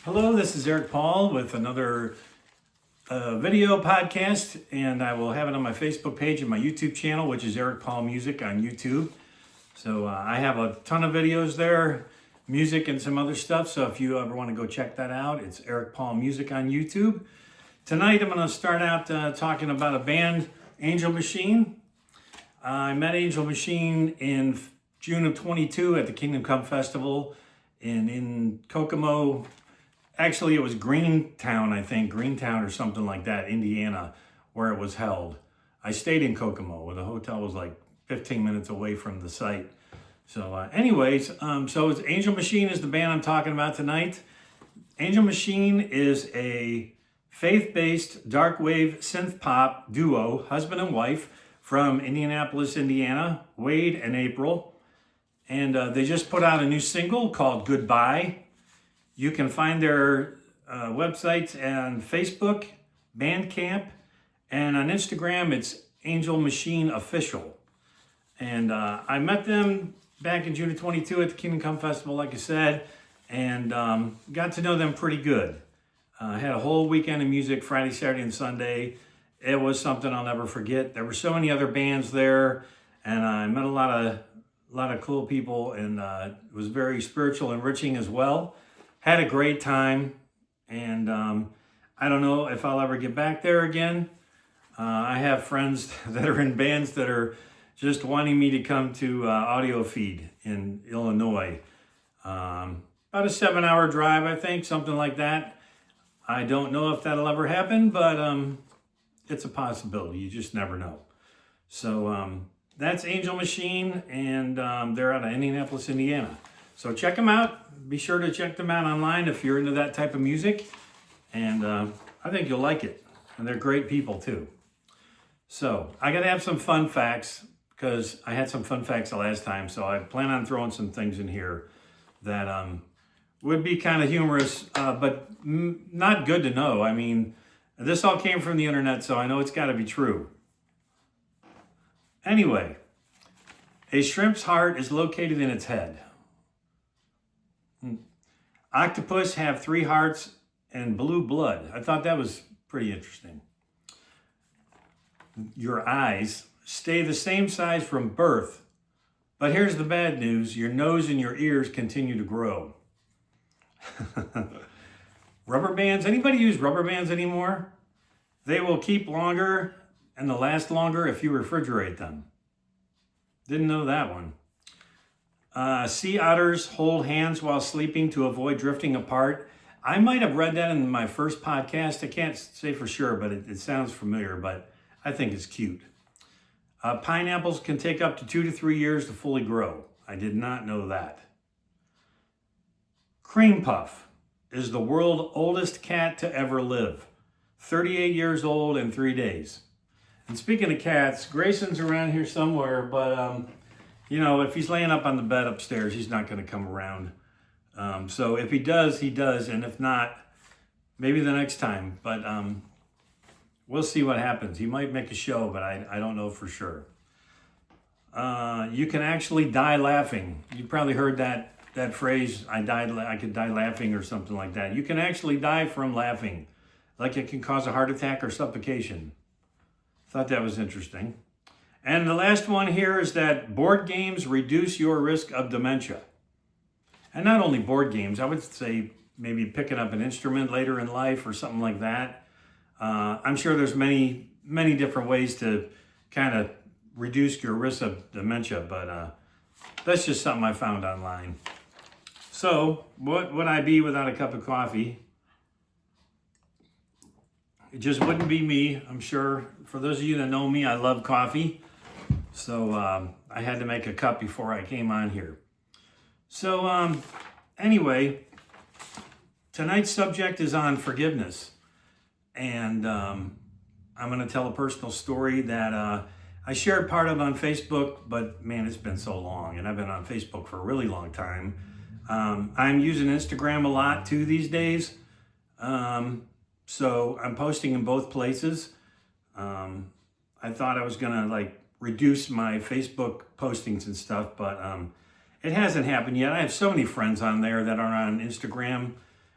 Hello, this is Eric Paul with another video podcast, and I will have it on my Facebook page and my YouTube channel, which is Eric Paul Music on YouTube. So I have a ton of videos there, music and some other stuff. So if you ever want to go check that out, it's Eric Paul Music on YouTube. Tonight I'm going to start out talking about a band, Angel Machine. I met Angel Machine in June of 22 at the Kingdom Come Festival in Kokomo. Actually, it was Greentown, I think, Greentown or something like that, Indiana, where it was held. I stayed in Kokomo, where the hotel was like 15 minutes away from the site. So so it's Angel Machine is the band I'm talking about tonight. Angel Machine is a faith-based dark wave synth pop duo, husband and wife, from Indianapolis, Indiana, Wade and April. And they just put out a new single called Goodbye. You can find their websites on Facebook, Bandcamp, and on Instagram, it's Angel Machine Official. And I met them back in June of 22 at the Kingdom Come Festival, like I said, and got to know them pretty good. I had a whole weekend of music, Friday, Saturday, and Sunday. It was something I'll never forget. There were so many other bands there, and I met a lot of cool people, and it was very spiritual, enriching as well. Had a great time, and I don't know if I'll ever get back there again. I have friends that are in bands that are just wanting me to come to Audio Feed in Illinois. About a 7-hour drive, I think, something like that. I don't know if that'll ever happen, but it's a possibility. You just never know. So that's Angel Machine, and they're out of Indianapolis, Indiana. So check them out. Be sure to check them out online if you're into that type of music. And I think you'll like it. And they're great people too. So I got to have some fun facts because I had some fun facts the last time. So I plan on throwing some things in here that would be kind of humorous, but not good to know. I mean, this all came from the internet, so I know it's got to be true. Anyway, a shrimp's heart is located in its head. Octopus have 3 hearts and blue blood. I thought that was pretty interesting. Your eyes stay the same size from birth, but here's the bad news. Your nose and your ears continue to grow. Rubber bands. Anybody use rubber bands anymore? They will keep longer and they'll last longer if you refrigerate them. Didn't know that one. Sea otters hold hands while sleeping to avoid drifting apart. I might have read that in my first podcast. I can't say for sure, but it sounds familiar, but I think it's cute. Pineapples can take up to 2 to 3 years to fully grow. I did not know that. Cream Puff is the world's oldest cat to ever live. 38 years old and 3 days. And speaking of cats, Grayson's around here somewhere, but if he's laying up on the bed upstairs, he's not going to come around. So if he does, and if not, maybe the next time. But we'll see what happens. He might make a show, but I don't know for sure. You can actually die laughing. You probably heard that phrase, I could die laughing or something like that. You can actually die from laughing. Like it can cause a heart attack or suffocation. Thought that was interesting. And the last one here is that board games reduce your risk of dementia. And not only board games, I would say maybe picking up an instrument later in life or something like that. I'm sure there's many, many different ways to kind of reduce your risk of dementia, but that's just something I found online. So what would I be without a cup of coffee? It just wouldn't be me, I'm sure. For those of you that know me, I love coffee. So I had to make a cup before I came on here. So anyway, tonight's subject is on forgiveness. And I'm going to tell a personal story that I shared part of on Facebook, but man, it's been so long. And I've been on Facebook for a really long time. I'm using Instagram a lot too these days. So I'm posting in both places. I thought I was going to reduce my Facebook postings and stuff, but it hasn't happened yet. I have so many friends on there that are on Instagram,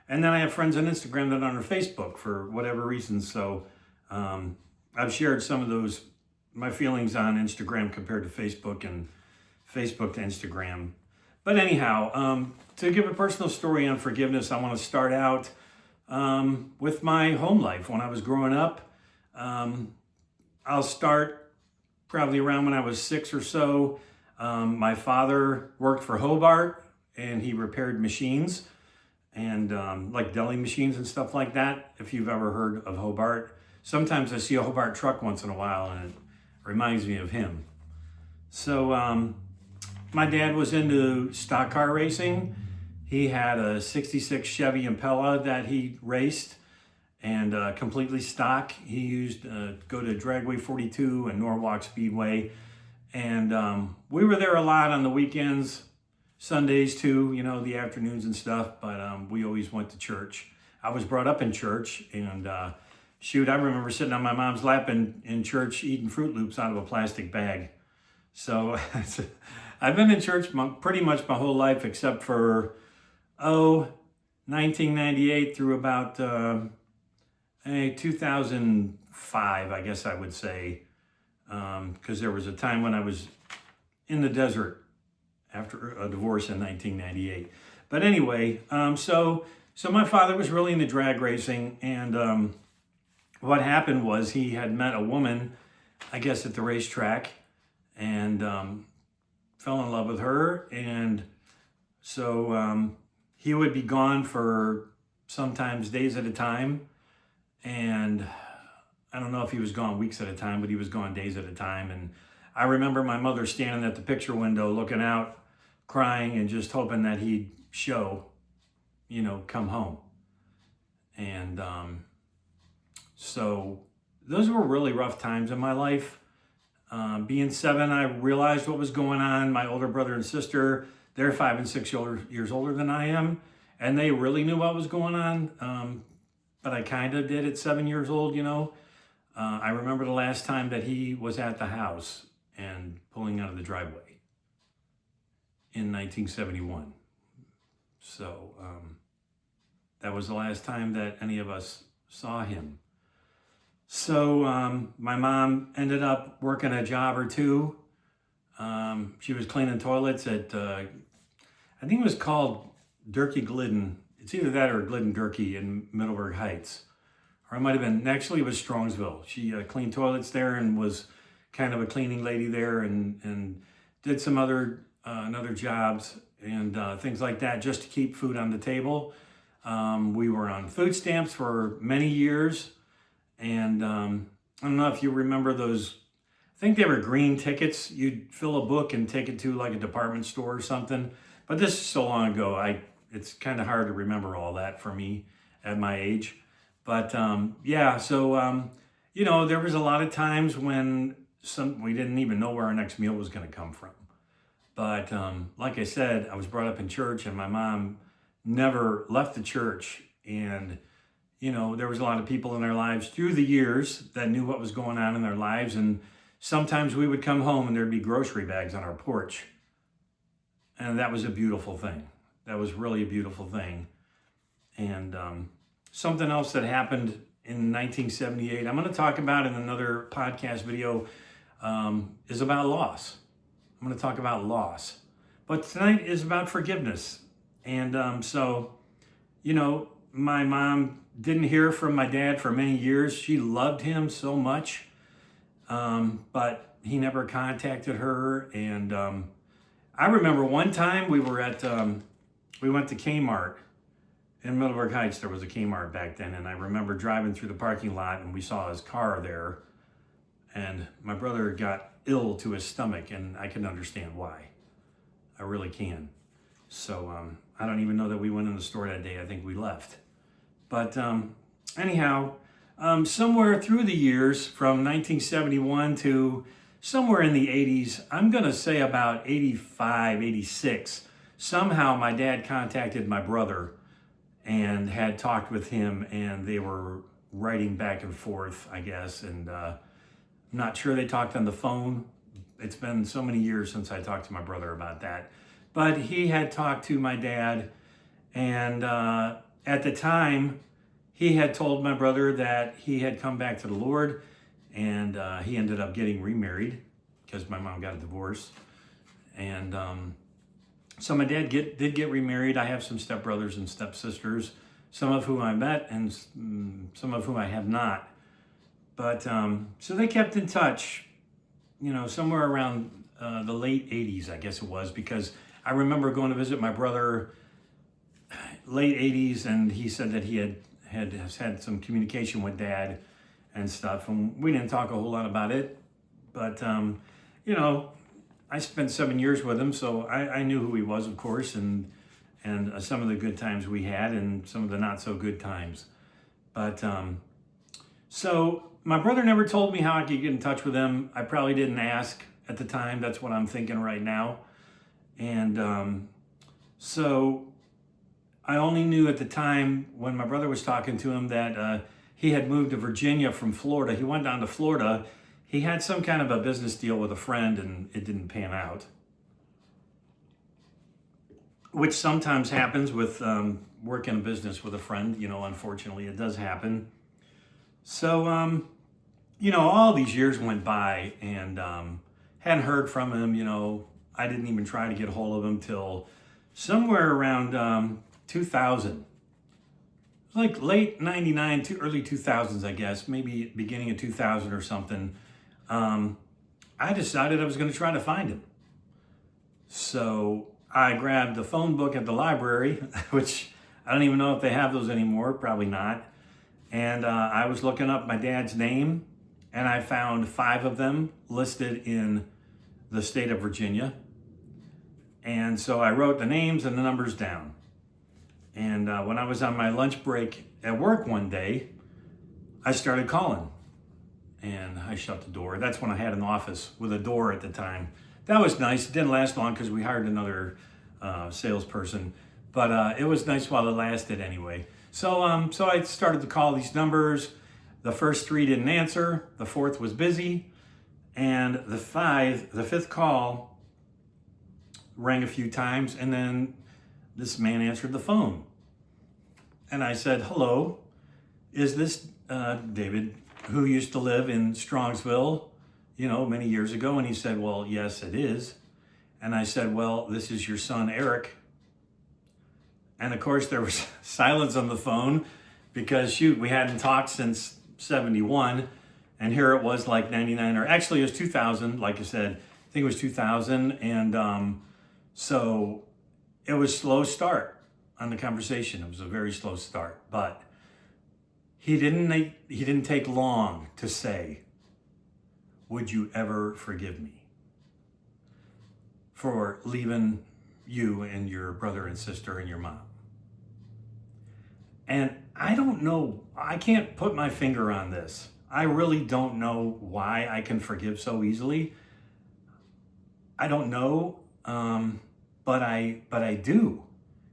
And then I have friends on Instagram that are on Facebook for whatever reason. So I've shared some of those, my feelings on Instagram compared to Facebook and Facebook to Instagram. But anyhow, to give a personal story on forgiveness, I want to start out with my home life. When I was growing up, I'll start probably around when I was 6 or so. My father worked for Hobart and he repaired machines and like deli machines and stuff like that. If you've ever heard of Hobart, sometimes I see a Hobart truck once in a while and it reminds me of him. So my dad was into stock car racing. He had a 66 Chevy Impala that he raced and completely stock. He used go to Dragway 42 and Norwalk Speedway. And we were there a lot on the weekends, Sundays too, you know, the afternoons and stuff, but we always went to church. I was brought up in church and shoot, I remember sitting on my mom's lap in church eating Fruit Loops out of a plastic bag. So I've been in church pretty much my whole life except for, 1998 through about 2005, I guess I would say, because there was a time when I was in the desert after a divorce in 1998. But anyway, so my father was really into drag racing, and what happened was he had met a woman, I guess at the racetrack, and fell in love with her, and so he would be gone for sometimes days at a time, and I don't know if he was gone weeks at a time, but he was gone days at a time. And I remember my mother standing at the picture window looking out, crying, and just hoping that he'd show, you know, come home. And so those were really rough times in my life. Being 7, I realized what was going on. My older brother and sister, they're 5 and 6 years older than I am, and they really knew what was going on. But I kind of did at 7 years old, you know. I remember the last time that he was at the house and pulling out of the driveway in 1971. So that was the last time that any of us saw him. So my mom ended up working a job or two. She was cleaning toilets at, I think it was called Durkee Glidden. It's either that or Glidden Durkee in Middleburg Heights. Or it might have been, actually it was Strongsville. She cleaned toilets there and was kind of a cleaning lady there and did some other jobs and things like that just to keep food on the table. We were on food stamps for many years. And I don't know if you remember those, I think they were green tickets. You'd fill a book and take it to like a department store or something. But this is so long ago, it's kind of hard to remember all that for me at my age. But yeah, so, you know, there was a lot of times when we didn't even know where our next meal was going to come from. But like I said, I was brought up in church and my mom never left the church. And, you know, there was a lot of people in their lives through the years that knew what was going on in their lives. And sometimes we would come home and there'd be grocery bags on our porch. And that was a beautiful thing. That was really a beautiful thing. And something else that happened in 1978, I'm going to talk about in another podcast video, is about loss. I'm going to talk about loss. But tonight is about forgiveness. And so, you know, my mom didn't hear from my dad for many years. She loved him so much, but he never contacted her. And I remember one time we went to Kmart in Middleburg Heights. There was a Kmart back then, and I remember driving through the parking lot and we saw his car there, and my brother got ill to his stomach, and I can understand why. I really can. So I don't even know that we went in the store that day. I think we left. But anyhow, somewhere through the years from 1971 to somewhere in the 80s, I'm going to say about 85, 86, somehow my dad contacted my brother and had talked with him, and they were writing back and forth, I guess. And I'm not sure they talked on the phone. It's been so many years since I talked to my brother about that. But he had talked to my dad, and at the time, he had told my brother that he had come back to the Lord, and he ended up getting remarried because my mom got a divorce. And so my dad did get remarried. I have some stepbrothers and stepsisters, some of whom I met and some of whom I have not. But so they kept in touch, somewhere around the late 80s, I guess it was, because I remember going to visit my brother late 80s, and he said that he had some communication with Dad and stuff, and we didn't talk a whole lot about it. But, I spent 7 years with him, so I knew who he was, of course, and some of the good times we had and some of the not so good times. But so my brother never told me how I could get in touch with him. I probably didn't ask at the time. That's what I'm thinking right now. And so I only knew at the time when my brother was talking to him that he had moved to Virginia from Florida. He went down to Florida. He had some kind of a business deal with a friend, and it didn't pan out, which sometimes happens with working a business with a friend. Unfortunately, it does happen. So, all these years went by, and hadn't heard from him. I didn't even try to get a hold of him till somewhere around 2000. It was like late 99 to early 2000s, I guess, maybe beginning of 2000 or something. I decided I was going to try to find him. So I grabbed the phone book at the library, which I don't even know if they have those anymore, probably not. And I was looking up my dad's name, and I found 5 of them listed in the state of Virginia. And so I wrote the names and the numbers down. And when I was on my lunch break at work one day, I started calling. And I shut the door. That's when I had an office with a door at the time. That was nice. It didn't last long because we hired another salesperson. But it was nice while it lasted anyway. So I started to call these numbers. The first 3 didn't answer. The 4th was busy. And the 5th call rang a few times. And then this man answered the phone. And I said, "Hello, is this David, who used to live in Strongsville, many years ago?" And he said, "Well, yes, it is." And I said, "Well, this is your son, Eric." And of course, there was silence on the phone because, we hadn't talked since 71. And here it was like 99, or actually it was 2000. Like I said, I think it was 2000. And so it was a slow start on the conversation. It was a very slow start, but he didn't take long to say, "Would you ever forgive me for leaving you and your brother and sister and your mom?" And I don't know, I can't put my finger on this. I really don't know why I can forgive so easily. I don't know, but I do.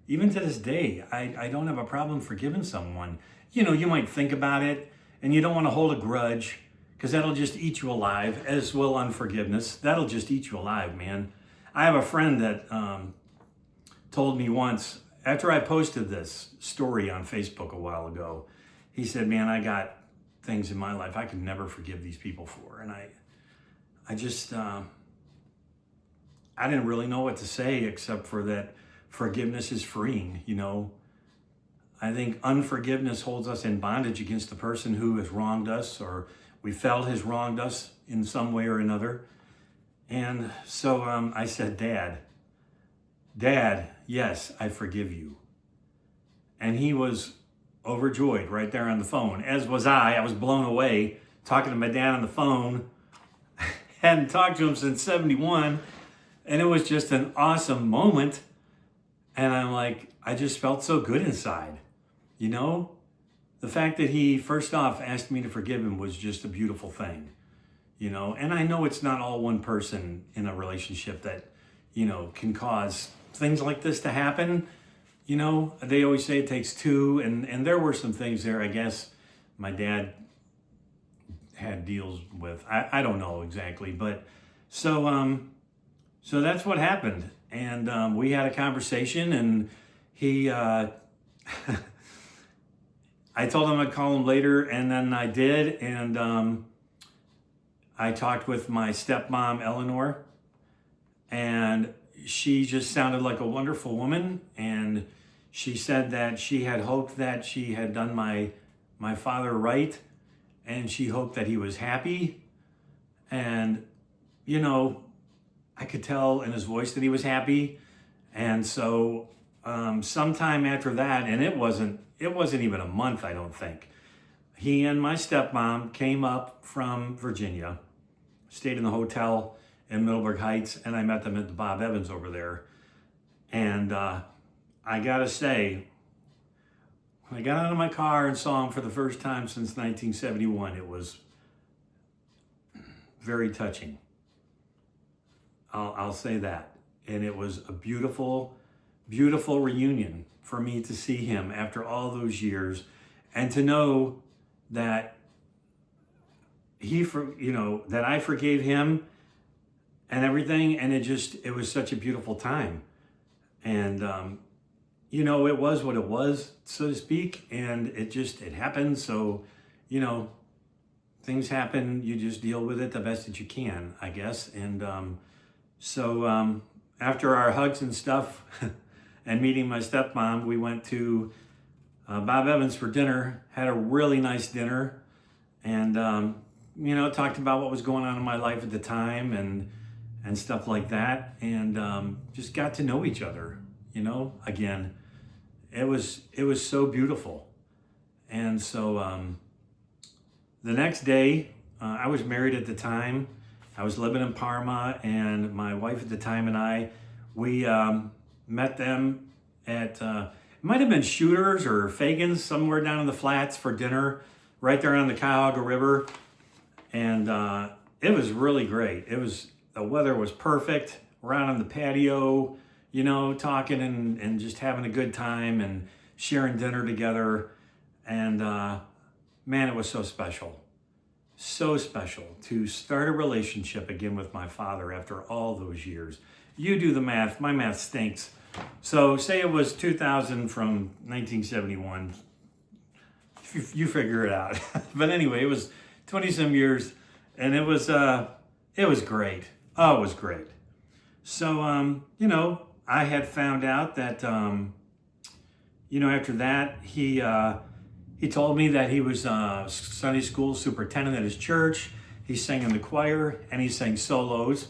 Even to this day, I don't have a problem forgiving someone. You might think about it, and you don't want to hold a grudge, because that'll just eat you alive, as will unforgiveness. That'll just eat you alive, man. I have a friend that told me once, after I posted this story on Facebook a while ago, he said, "Man, I got things in my life I could never forgive these people for." And I just, I didn't really know what to say except for that forgiveness is freeing, I think unforgiveness holds us in bondage against the person who has wronged us, or we felt has wronged us in some way or another. And so I said, Dad, yes, I forgive you." And he was overjoyed right there on the phone, as was I. I was blown away talking to my dad on the phone. Hadn't talked to him since 71. And it was just an awesome moment. And I'm like, I just felt so good inside. The fact that he, first off, asked me to forgive him was just a beautiful thing, and I know it's not all one person in a relationship that, can cause things like this to happen. They always say it takes 2, and there were some things there, I guess, my dad had deals with. I don't know exactly, but so that's what happened. And we had a conversation, and he, I told him I'd call him later, and then I did. And I talked with my stepmom, Eleanor, and she just sounded like a wonderful woman. And she said that she had hoped that she had done my father right, and she hoped that he was happy. And, you know, I could tell in his voice that he was happy. And so sometime after that, and it wasn't even a month, I don't think, he and my stepmom came up from Virginia, stayed in the hotel in Middleburg Heights, and I met them at the Bob Evans over there. And I gotta say, when I got out of my car and saw him for the first time since 1971, it was very touching. I'll say that. And it was a beautiful, beautiful reunion for me to see him after all those years, and to know that that I forgave him and everything. And it was such a beautiful time. And, it was what it was, so to speak. And it happened. So, things happen. You just deal with it the best that you can, I guess. And, so after our hugs and stuff and meeting my stepmom, we went to Bob Evans for dinner, had a really nice dinner, and, talked about what was going on in my life at the time and stuff like that. And just got to know each other, again. It was so beautiful. And so the next day, I was married at the time. I was living in Parma, and my wife at the time and we met them at, it might have been Shooters or Fagan's, somewhere down in the flats for dinner, right there on the Cuyahoga River. And it was really great. The weather was perfect. We're out on the patio, talking and just having a good time and sharing dinner together. And man, it was so special. So special to start a relationship again with my father after all those years. You do the math. My math stinks. So say it was 2000 from 1971. You figure it out. But anyway, it was 20 some years, and it was great. Oh, it was great. So, I had found out that, after that, he told me that he was Sunday school superintendent at his church. He sang in the choir, and he sang solos,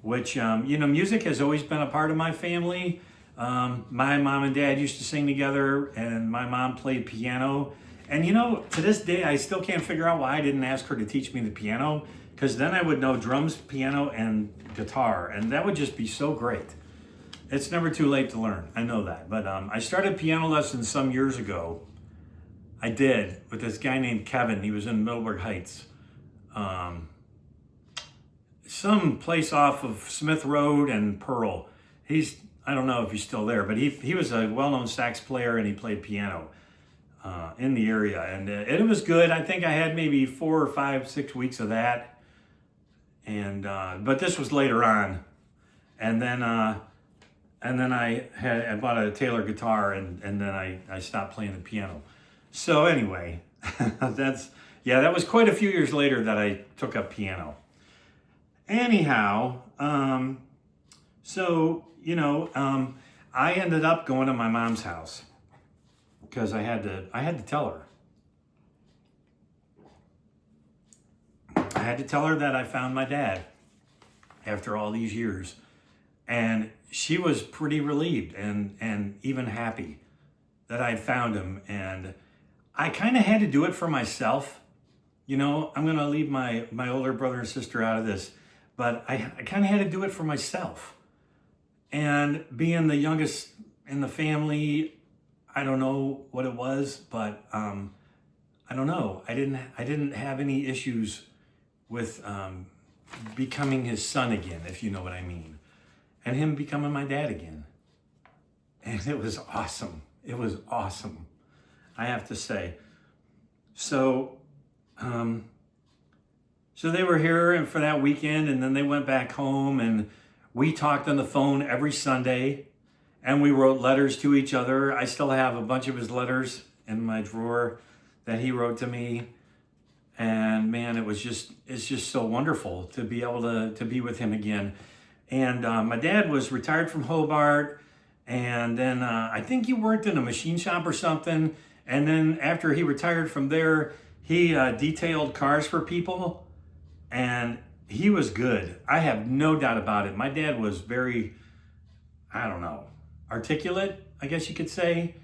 which, music has always been a part of my family. My mom and dad used to sing together, and my mom played piano. And, to this day, I still can't figure out why I didn't ask her to teach me the piano, because then I would know drums, piano, and guitar, and that would just be so great. It's never too late to learn. I know that. But I started piano lessons some years ago. I did, with this guy named Kevin. He was in Middleburg Heights. Some place off of Smith Road and Pearl. I don't know if he's still there, but he was a well-known sax player, and he played piano in the area. And it was good. I think I had maybe 4 or 5, 6 weeks of that. And but this was later on. And then I bought a Taylor guitar, and then I stopped playing the piano. So anyway, that was quite a few years later that I took up piano. Anyhow, I ended up going to my mom's house because I had to tell her. I had to tell her that I found my dad after all these years. And she was pretty relieved and even happy that I'd found him. And I kind of had to do it for myself. I'm going to leave my older brother and sister out of this, but I kind of had to do it for myself. And being the youngest in the family, I don't know what it was, but I don't know. I didn't have any issues with becoming his son again, if you know what I mean. And him becoming my dad again. And it was awesome. It was awesome, I have to say. So they were here and for that weekend, and then they went back home, and we talked on the phone every Sunday, and we wrote letters to each other. I still have a bunch of his letters in my drawer that he wrote to me. And man, it's just so wonderful to be able to be with him again. And my dad was retired from Hobart, and then I think he worked in a machine shop or something. And then after he retired from there, he detailed cars for people, and he was good. I have no doubt about it. My dad was very, I don't know, articulate, I guess you could say.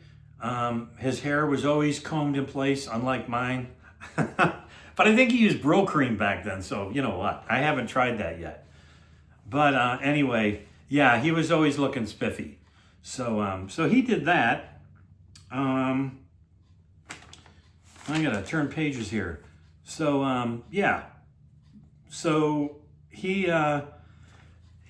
His hair was always combed in place, unlike mine. But I think he used Bro Cream back then, so you know what? I haven't tried that yet. But anyway, yeah, he was always looking spiffy. So he did that. I gotta turn pages here. So yeah. So he and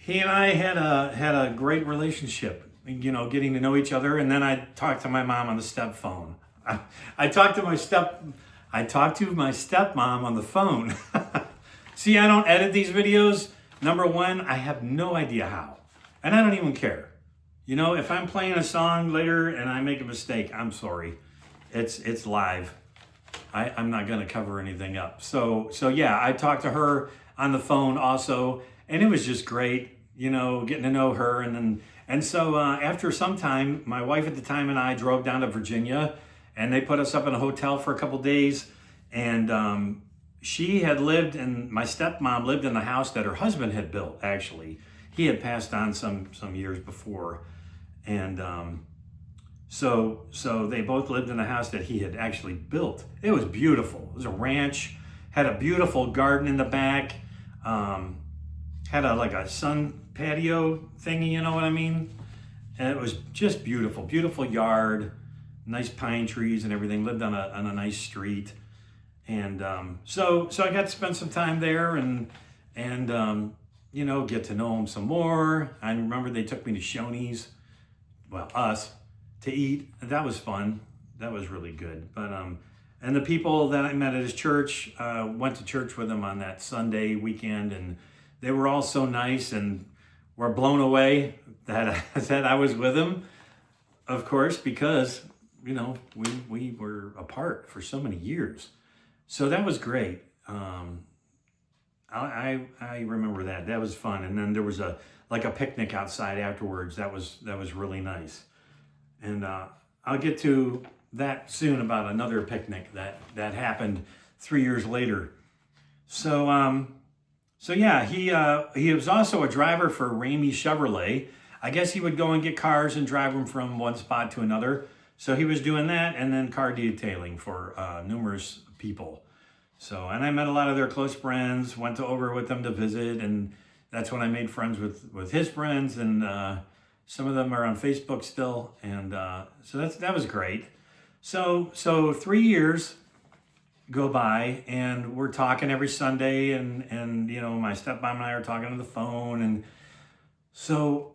I had a great relationship. You know, getting to know each other, and then I talked to my mom on the step phone. I talked to my stepmom on the phone. See, I don't edit these videos. Number one, I have no idea how, and I don't even care. You know, if I'm playing a song later and I make a mistake, I'm sorry. It's live. I'm not going to cover anything up. So yeah, I talked to her on the phone also, and it was just great. You know, getting to know her, and so after some time, my wife at the time and I drove down to Virginia, and they put us up in a hotel for a couple days. And she had lived, and my stepmom lived in the house that her husband had built. Actually, he had passed on some years before, and so they both lived in the house that he had actually built. It was beautiful. It was a ranch, had a beautiful garden in the back, had a sun patio thingy, you know what I mean? And it was just beautiful, beautiful yard, nice pine trees and everything. Lived on a nice street, and so I got to spend some time there and you know, get to know him some more. I remember they took me to Shoney's, well, us, to eat. That was fun. That was really good. But and the people that I met at his church, went to church with him on that Sunday weekend, and they were all so nice and were blown away that I was with him, of course, because, you know, we were apart for so many years. So that was great. I remember that. That was fun. And then there was a picnic outside afterwards. That was really nice. And I'll get to that soon about another picnic that happened 3 years later. So yeah, he was also a driver for Ramey Chevrolet. I guess he would go and get cars and drive them from one spot to another. So he was doing that, and then car detailing for numerous people. So, and I met a lot of their close friends, went over with them to visit, and that's when I made friends with his friends, and some of them are on Facebook still, and so that was great. So 3 years go by, and we're talking every Sunday, and you know, my stepmom and I are talking on the phone, and so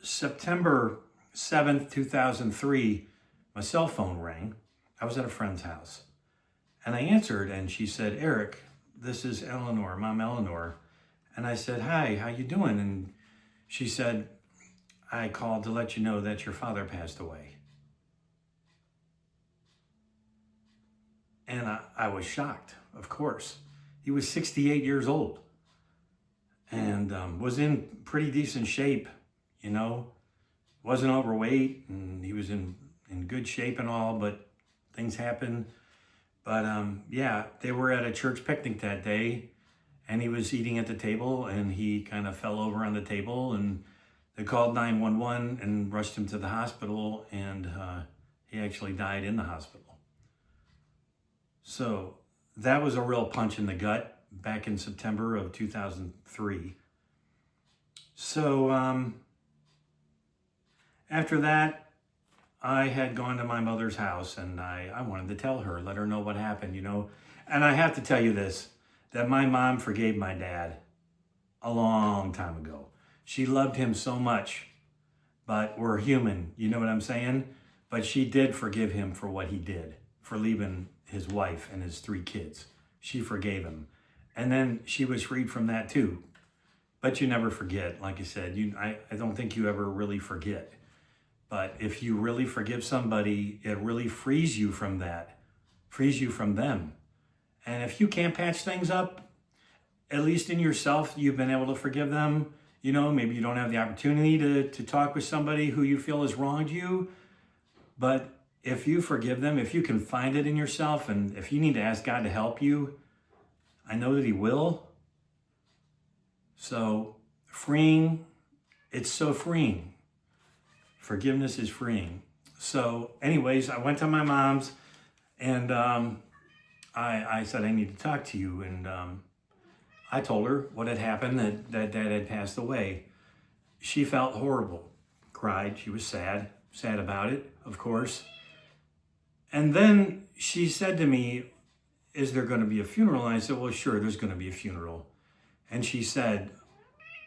September 7th, 2003, my cell phone rang. I was at a friend's house, and I answered, and she said, "Eric, this is Eleanor, Mom Eleanor." And I said, "Hi, how you doing?" And she said, "I called to let you know that your father passed away." And I was shocked, of course. He was 68 years old and was in pretty decent shape, you know, wasn't overweight, and he was in good shape and all, but things happen. But yeah, they were at a church picnic that day, and he was eating at the table, and he kind of fell over on the table, and they called 911 and rushed him to the hospital, and he actually died in the hospital. So that was a real punch in the gut back in September of 2003. So after that, I had gone to my mother's house, and I wanted to tell her, let her know what happened, you know. And I have to tell you this, that my mom forgave my dad a long time ago. She loved him so much, but we're human, you know what I'm saying? But she did forgive him for what he did, for leaving his wife and his 3 kids. She forgave him. And then she was freed from that too. But you never forget, like I said. I don't think you ever really forget. But if you really forgive somebody, it really frees you from that, frees you from them. And if you can't patch things up, at least in yourself, you've been able to forgive them. You know, maybe you don't have the opportunity to talk with somebody who you feel has wronged you. But if you forgive them, if you can find it in yourself, and if you need to ask God to help you, I know that He will. So freeing, it's so freeing. Forgiveness is freeing. So anyways, I went to my mom's and I said, I need to talk to you. And I told her what had happened, that Dad had passed away. She felt horrible, cried. She was sad about it, of course. And then she said to me, is there going to be a funeral? And I said, well, sure, there's going to be a funeral. And she said,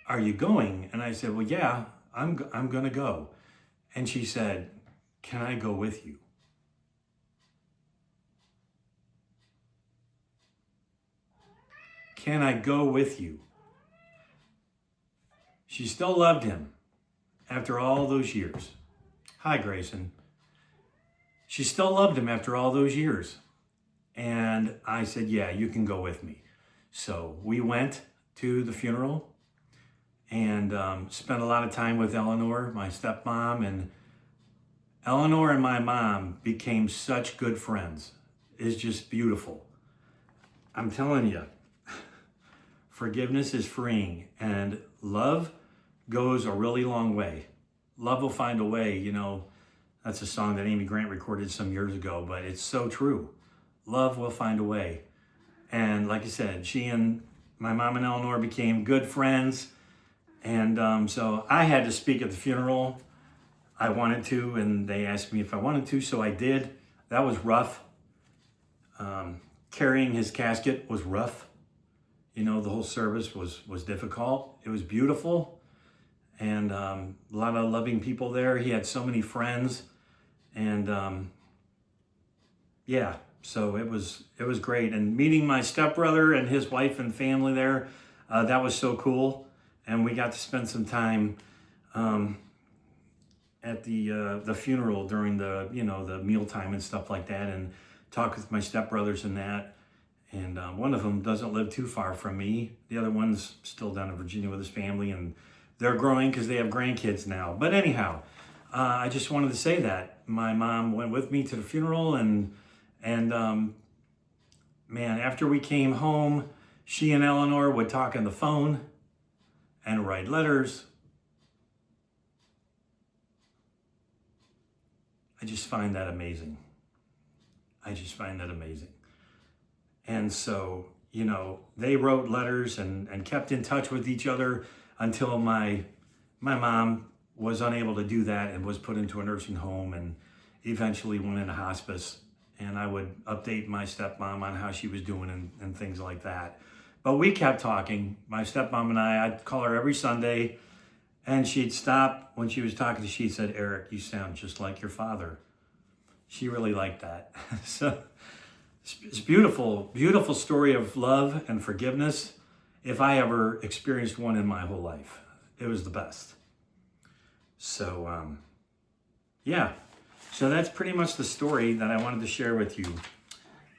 are you going? And I said, well, yeah, I'm going to go. And she said, can I go with you? Can I go with you? She still loved him after all those years. Hi, Grayson. She still loved him after all those years. And I said, yeah, you can go with me. So we went to the funeral and spent a lot of time with Eleanor, my stepmom. And Eleanor and my mom became such good friends. It's just beautiful. I'm telling you, forgiveness is freeing, and love goes a really long way. Love will find a way. You know, that's a song that Amy Grant recorded some years ago, but it's so true. Love will find a way. And like I said, she and my mom and Eleanor became good friends. And so I had to speak at the funeral. I wanted to, and they asked me if I wanted to, so I did. That was rough. Carrying his casket was rough. You know, the whole service was difficult. It was beautiful. And a lot of loving people there. He had so many friends. And yeah, so it was great. And meeting my stepbrother and his wife and family there, that was so cool. And we got to spend some time at the funeral during the mealtime and stuff like that, and talk with my stepbrothers and that. And one of them doesn't live too far from me. The other one's still down in Virginia with his family, and they're growing because they have grandkids now. But anyhow, I just wanted to say that my mom went with me to the funeral, and man, after we came home, she and Eleanor would talk on the phone and write letters. I just find that amazing. And so, you know, they wrote letters and kept in touch with each other until my mom was unable to do that and was put into a nursing home and eventually went into hospice. And I would update my stepmom on how she was doing and things like that. But we kept talking. My stepmom and I'd call her every Sunday, and she'd stop when she was talking. She said, Eric, you sound just like your father. She really liked that. So it's beautiful, beautiful story of love and forgiveness. If I ever experienced one in my whole life, it was the best. So, yeah. So that's pretty much the story that I wanted to share with you.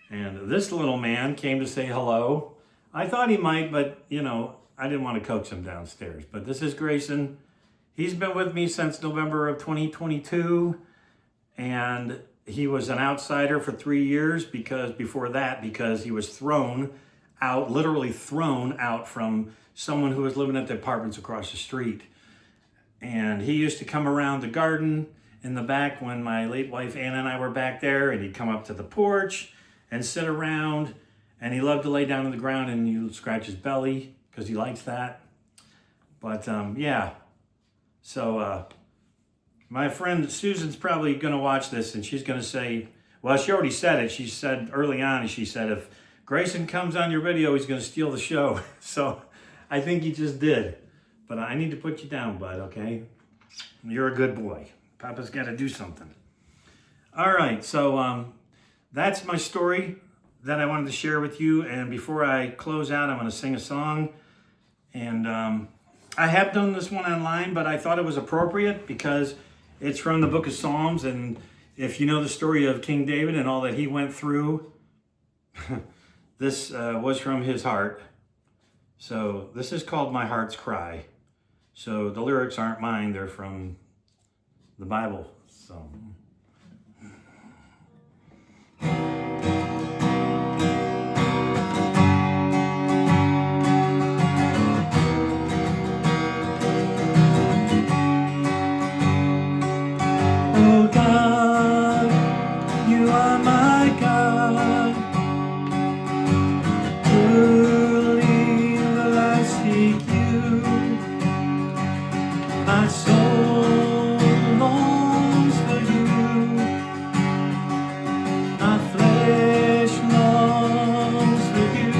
And this little man came to say hello. I thought he might, but, you know, I didn't want to coax him downstairs. But this is Grayson. He's been with me since November of 2022. And he was an outsider for 3 years because he was thrown out, literally thrown out from someone who was living at the apartments across the street. And he used to come around the garden in the back when my late wife Anna and I were back there, and he'd come up to the porch and sit around, and he loved to lay down on the ground and you scratch his belly because he likes that. But yeah, so my friend Susan's probably going to watch this, and she's going to say, well, she already said it. She said early on, she said, if Grayson comes on your video, he's going to steal the show. So I think he just did. But I need to put you down, bud, okay? You're a good boy. Papa's got to do something. All right, so that's my story that I wanted to share with you. And before I close out, I'm going to sing a song. And I have done this one online, but I thought it was appropriate because It's from the book of Psalms, and if you know the story of King David and all that he went through, this was from his heart. So this is called My Heart's Cry. So the lyrics aren't mine, they're from the Bible. So. Oh God, you are my God. Early will I seek you. My soul longs for you. My flesh longs for you.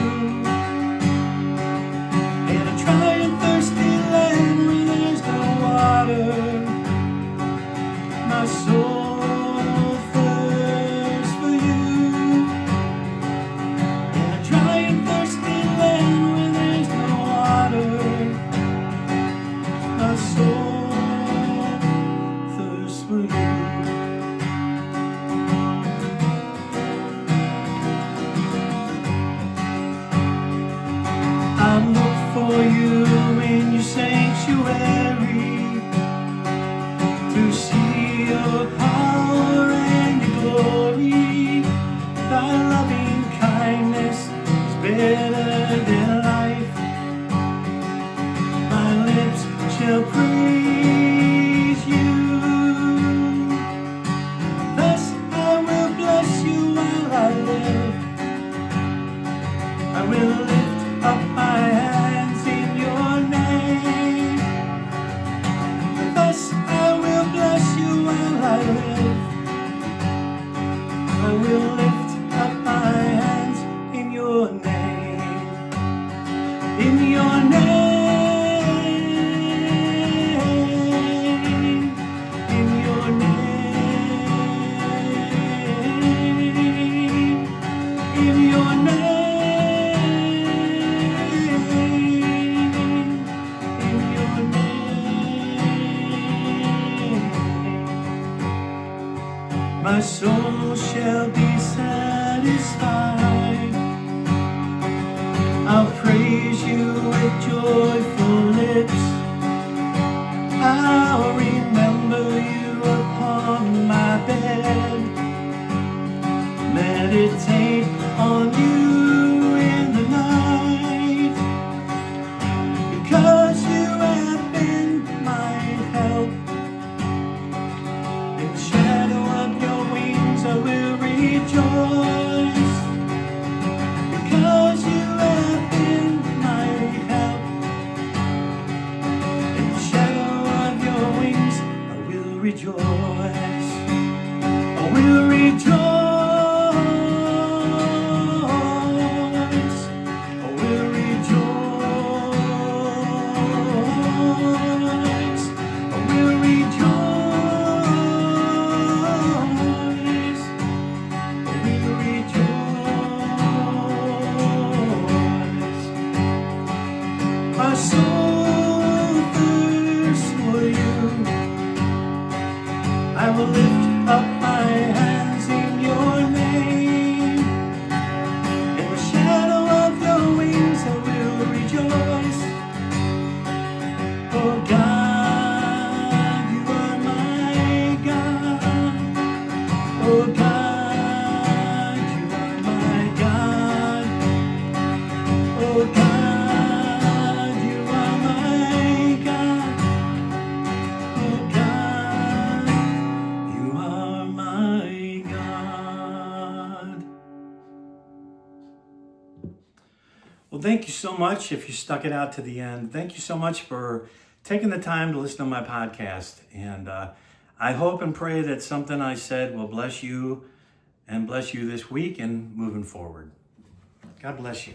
In a dry and thirsty land where there's no water, my soul thirsts for you. In a dry and thirsty land where there's no water, my soul thirsts for you. I look for you in your sanctuary to see your power and your glory. Thy loving kindness is better than life. My lips shall praise you. Thus I will bless you while I live. I will lift up my hands in your name. Thus I will bless you while I live. I will lift up my hands in your name. In your name. In your name. In your name. My soul shall be satisfied. I'll praise you with joyful lips. I'll remember you upon my bed. Meditate on you in the night. Because you have been my help. In the shadow of your wings I will rejoice. Because you have been my help. In the shadow of your wings I will rejoice. I will rejoice. I will rejoice. I will rejoice. I will rejoice. My soul thirsts for you. I will lift up my hands in your name. In the shadow of your wings I will rejoice. Oh God, you are my God. Oh God, you are my God. Oh God, you are my God. Oh God, you are my God. Well, thank you so much if you stuck it out to the end. Thank you so much for taking the time to listen to my podcast. And I hope and pray that something I said will bless you and bless you this week and moving forward. God bless you.